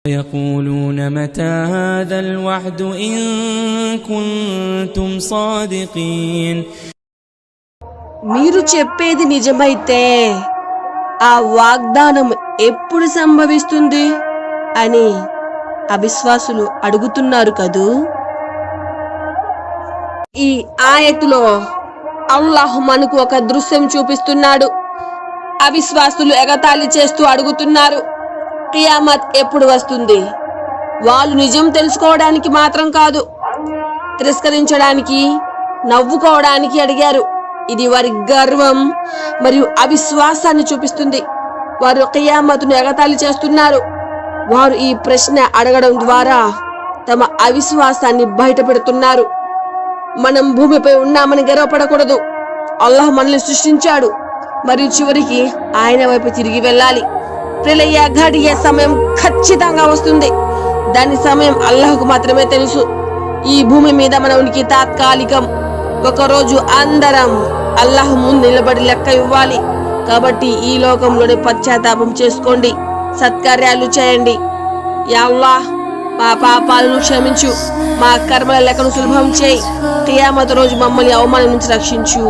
يقولون متى هذا الوعد إن كنتم صادقين మీరు చెప్పేది నిజమైతే ఆ వాగ్దానం ఎప్పుడు సంభవిస్తుంది అని అవిశ్వాసులు అడుగుతున్నారు కదూ. ఈ ఆయతులో అల్లాహ్ మనకు ఒక దృశ్యం చూపిస్తున్నాడు. అవిశ్వాసులు ఎగతాళి చేస్తూ అడుగుతున్నారు, కియామత్ ఎప్పుడు వస్తుంది? వాళ్ళు నిజం తెలుసుకోవడానికి మాత్రం కాదు, తిరస్కరించడానికి, నవ్వుకోవడానికి అడిగారు. ఇది వారి గర్వం మరియు అవిశ్వాసాన్ని చూపిస్తుంది. వారు కియామతును ఎగతాళి చేస్తున్నారు. వారు ఈ ప్రశ్న అడగడం ద్వారా తమ అవిశ్వాసాన్ని బయట పెడుతున్నారు. మనం భూమిపై ఉన్నామని గర్వపడకూడదు. అల్లాహ్ మనల్ని సృష్టించాడు మరియు చివరికి ఆయన వైపు తిరిగి వెళ్ళాలి. ప్రళయ ఘడియ సమయం ఖచ్చితంగా వస్తుంది. దాని సమయం అల్లాహ్కు మాత్రమే తెలుసు. ఈ భూమి మీద మన ఉనికి తాత్కాలికం. ఒకరోజు అందరం అల్లాహ్ ముందు నిలబడి లెక్క ఇవ్వాలి. కాబట్టి ఈ లోకంలోనే పశ్చాత్తాపం చేసుకోండి, సత్కార్యాలు చేయండి. యా అల్లాహ్, మా పాపాలను క్షమించు, మా కర్మల లెక్కను సులభం చేయి. కియామత్ రోజు మమ్మల్ని అవమానం నుంచి రక్షించు.